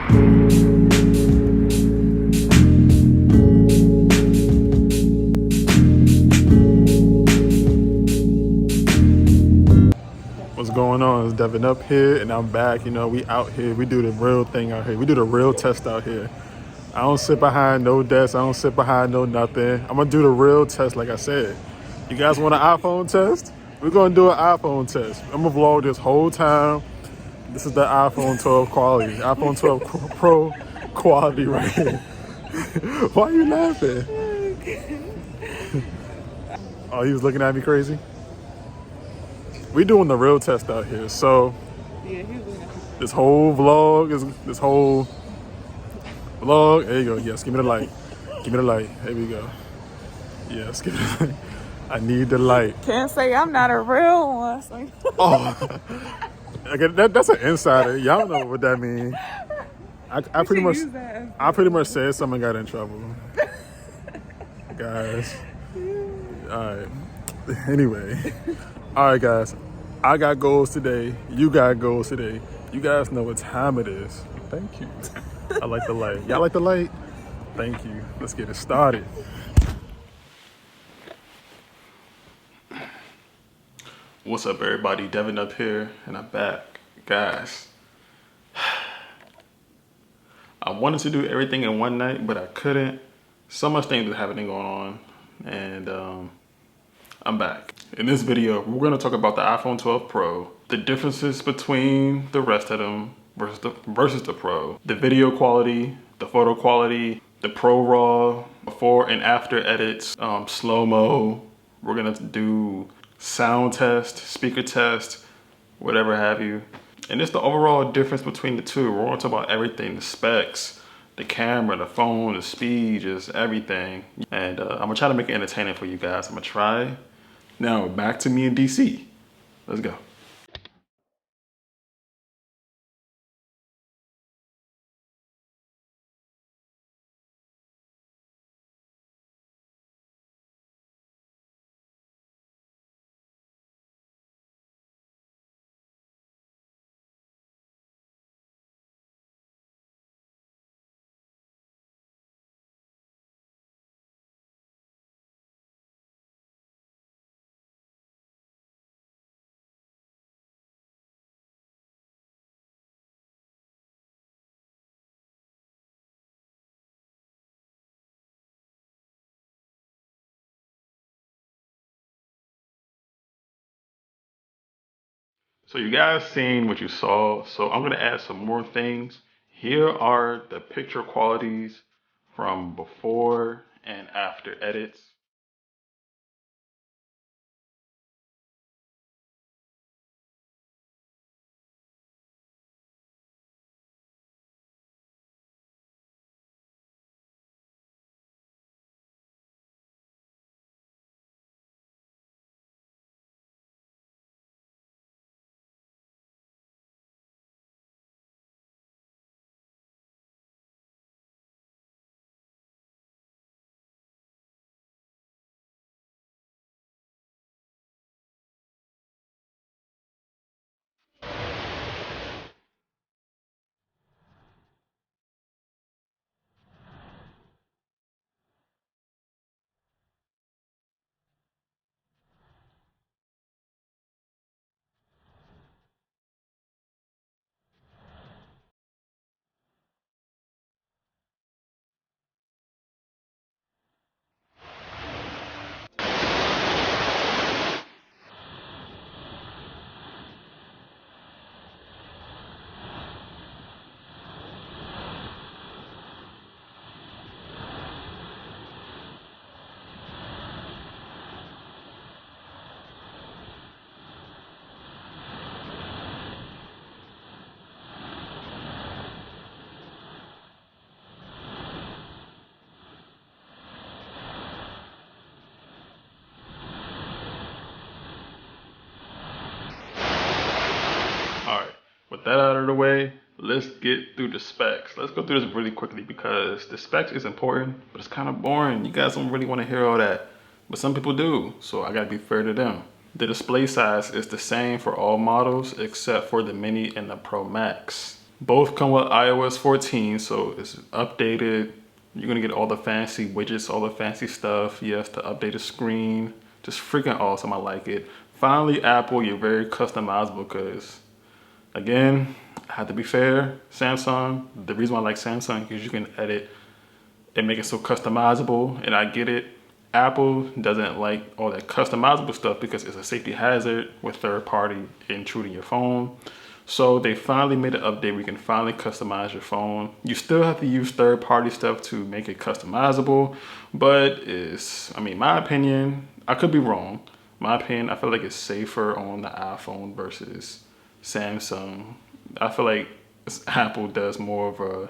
What's going on? It's Devin up here and I'm back. You know, we out here. We do the real thing out here. We do the real test out here. I don't sit behind no desk. I don't sit behind no nothing. I'm gonna do the real test like I said. You guys want an iPhone test? We're gonna do an iPhone test. I'm gonna vlog this whole time. This is the iPhone 12 quality. iPhone 12 Pro quality right here. Why are you laughing? Oh, he was looking at me crazy? We doing the real test out here. So this whole vlog is this whole vlog. There you go. Yes, give me the light. Give me the light. Here we go. Yes, give me the light. I need the light. Can't say I'm not a real one. So. Oh, okay, that's an insider. Y'all know what that means. I pretty much said something, got in trouble, guys. All right. Anyway, all right, guys. I got goals today. You got goals today. You guys know what time it is. Thank you. I like the light. Y'all like the light? Thank you. Let's get it started. What's up, everybody? Devin up here, and I'm back. Guys, I wanted to do everything in one night, but I couldn't. So much things was happening going on, and I'm back. In this video, we're gonna talk about the iPhone 12 Pro, the differences between the rest of them versus the Pro, the video quality, the photo quality, the Pro RAW, before and after edits, slow-mo. We're gonna do sound test, speaker test, whatever have you. And it's the overall difference between the two. We're gonna talk about everything, the specs, the camera, the phone, the speed, just everything. And I'm gonna try to make it entertaining for you guys. I'm gonna try. Now back to me in DC. Let's go. So you guys seen what you saw, so I'm gonna add some more things. Here are the picture qualities from before and after edits. All right, with that out of the way, let's get through the specs. Let's go through this really quickly because the specs is important, but it's kind of boring. You guys don't really want to hear all that, but some people do, so I gotta be fair to them. The display size is the same for all models except for the Mini and the Pro Max. Both come with iOS 14, so it's updated. You're gonna get all the fancy widgets, all the fancy stuff. Yes, the updated screen. Just freaking awesome, I like it. Finally, Apple, you're very customizable because, again, I have to be fair, Samsung, the reason why I like Samsung is you can edit and make it so customizable, and I get it. Apple doesn't like all that customizable stuff because it's a safety hazard with third party intruding your phone. So they finally made an update where you can finally customize your phone. You still have to use third party stuff to make it customizable, but I mean, my opinion, I could be wrong. My opinion, I feel like it's safer on the iPhone versus Samsung. I feel like Apple does more of a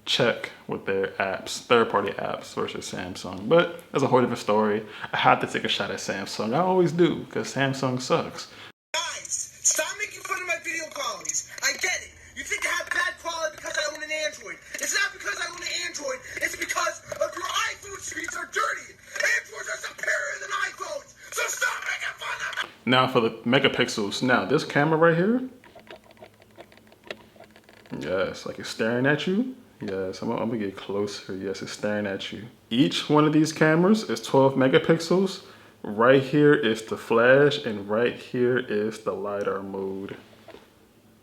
check with their apps, third-party apps versus Samsung. But that's a whole different story. I had to take a shot at Samsung. I always do because Samsung sucks. Guys, stop making fun of my video qualities. I get it. You think I have bad quality because I own an Android. It's not because I own an Android. It's because of your iPhone screens are dirty. Androids are superior than iPhones. So stop making fun of me. Now for the megapixels. Now this camera right here. Yes, like it's staring at you. Yes, I'm gonna get closer. Yes, it's staring at you. Each one of these cameras is 12 megapixels. Right here is the flash, and right here is the LiDAR mode.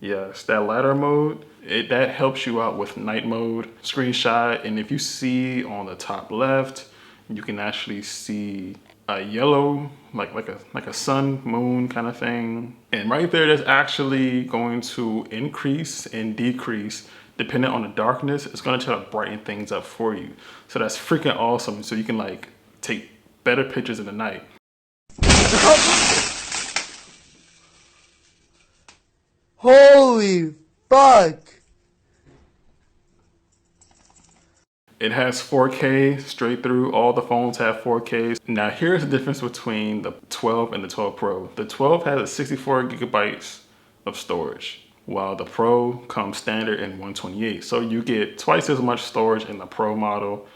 Yes, that LiDAR mode, that helps you out with night mode, screenshot, and if you see on the top left, you can actually see a yellow, like a sun, moon kind of thing. And right there, that's actually going to increase and decrease depending on the darkness. It's gonna try to brighten things up for you. So that's freaking awesome. So you can like take better pictures in the night. Holy fuck! It has 4K straight through. All the phones have 4K. Now here's the difference between the 12 and the 12 Pro. The 12 has a 64 gigabytes of storage, while the Pro comes standard in 128. So you get twice as much storage in the Pro model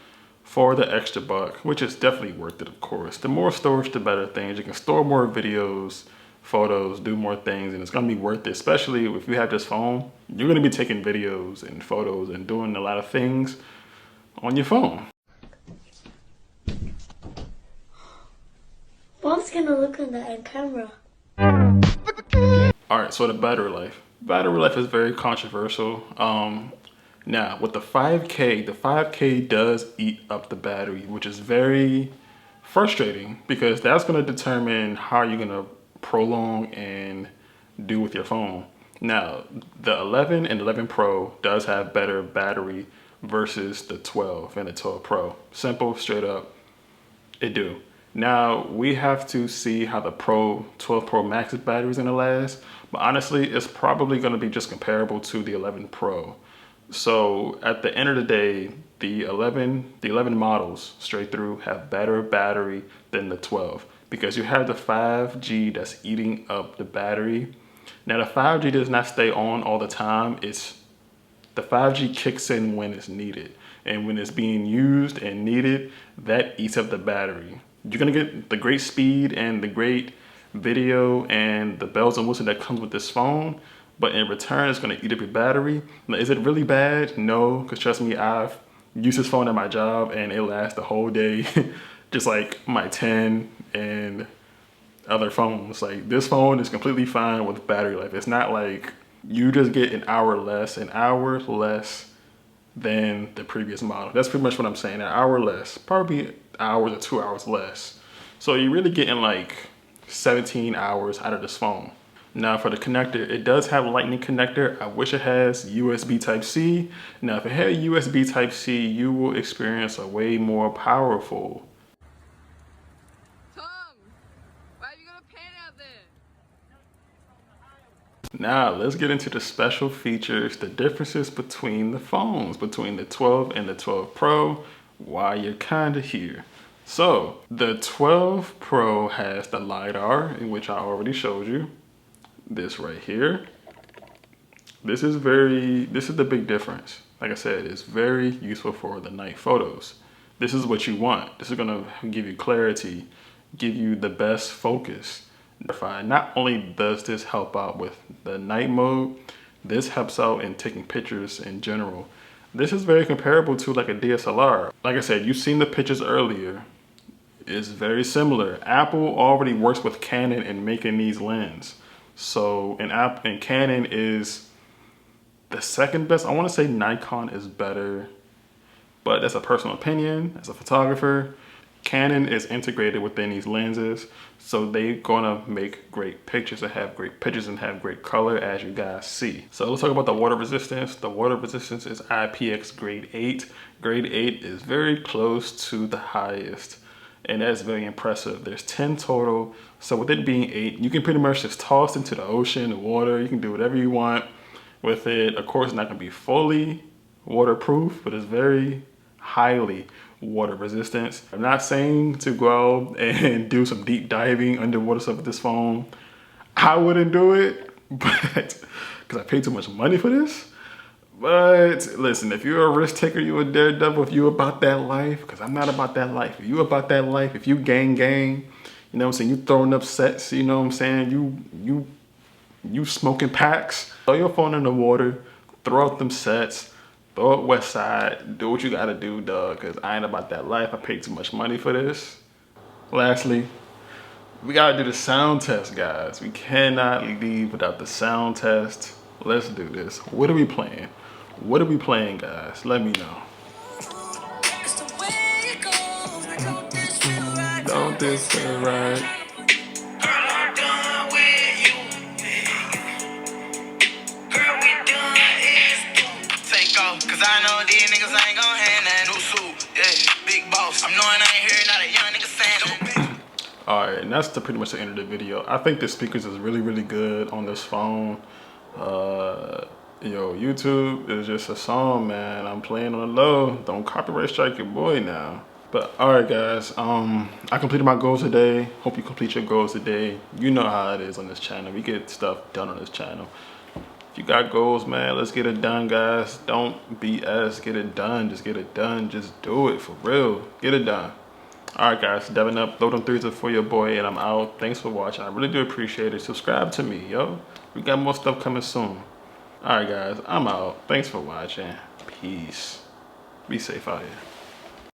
for the extra buck, which is definitely worth it, of course. The more storage, the better things. You can store more videos, photos, do more things, and it's gonna be worth it, especially if you have this phone. You're gonna be taking videos and photos and doing a lot of things on your phone. Mom's gonna look on the camera. All right, so the battery life. Battery life is very controversial. Now with the 5K does eat up the battery, which is very frustrating because that's gonna determine how you're gonna prolong and do with your phone. Now, the 11 and 11 Pro does have better battery versus the 12 and the 12 Pro. Simple, straight up, it do. Now, we have to see how the 12 Pro Max's battery is gonna last, but honestly, it's probably gonna be just comparable to the 11 Pro. So at the end of the day, the 11 models straight through have better battery than the 12 because you have the 5G that's eating up the battery. Now the 5G does not stay on all the time. The 5G kicks in when it's needed. And when it's being used and needed, that eats up the battery. You're gonna get the great speed and the great video and the bells and whistles that comes with this phone, but in return, it's gonna eat up your battery. Now, is it really bad? No, because trust me, I've used this phone at my job and it lasts the whole day, just like my 10 and other phones. Like this phone is completely fine with battery life. It's not like you just get an hour less than the previous model. That's pretty much what I'm saying, an hour less, probably hours or 2 hours less. So you're really getting like 17 hours out of this phone. Now for the connector, it does have a lightning connector. I wish it has USB Type-C. Now if it had USB Type-C, you will experience a way more powerful. Tom, why are you gonna pan out there? Now let's get into the special features, the differences between the phones, between the 12 and the 12 Pro, why you're kinda here. So the 12 Pro has the LiDAR, in which I already showed you. This right here. This is the big difference. Like I said, it's very useful for the night photos. This is what you want. This is gonna give you clarity, give you the best focus. Not only does this help out with the night mode, This helps out in taking pictures in general. This is very comparable to like a DSLR. Like I said, you've seen the pictures earlier. It's very similar. Apple already works with Canon in making these lenses. So, and Canon is the second best. I want to say Nikon is better, but that's a personal opinion. As a photographer, Canon is integrated within these lenses, so they're gonna make great pictures and have great pictures and have great color, as you guys see. So let's talk about the water resistance. The water resistance is IPX grade 8. Grade 8 is very close to the highest, and that's very impressive. There's 10 total, so with it being 8, you can pretty much just toss into the ocean, the water. You can do whatever you want with it. Of course, it's not gonna be fully waterproof, but it's very highly water resistance. I'm not saying to go out and do some deep diving underwater stuff with this phone. I wouldn't do it, but because I paid too much money for this. But listen, if you're a risk taker, you're a daredevil, if you about that life, because I'm not about that life. If you about that life, if you gang, you know what I'm saying, you throwing up sets, you know what I'm saying, you smoking packs, throw your phone in the water, throw out them sets, throw it west side, do what you gotta do, dog, because I ain't about that life. I paid too much money for this. Lastly, we gotta do the sound test, guys. We cannot leave without the sound test. Let's do this. What are we playing? What are we playing, guys? Let me know. Don't this feel right? Cause I know these niggas ain't gon' hand that new suit. Yeah, big boss. I'm knowing I ain't hearing not a young nigga saying no. Alright, and that's pretty much the end of the video. I think the speakers is really, really good on this phone. Yo, YouTube is just a song, man. I'm playing on the low. Don't copyright strike your boy now. But alright guys, I completed my goals today. Hope you complete your goals today. You know how it is on this channel. We get stuff done on this channel. If you got goals, man, let's get it done, guys. Don't BS, get it done. Just get it done. Just do it for real. Get it done. All right, guys, Devin up. Throw them threes up for your boy, and I'm out. Thanks for watching. I really do appreciate it. Subscribe to me, yo. We got more stuff coming soon. All right, guys, I'm out. Thanks for watching. Peace. Be safe out here.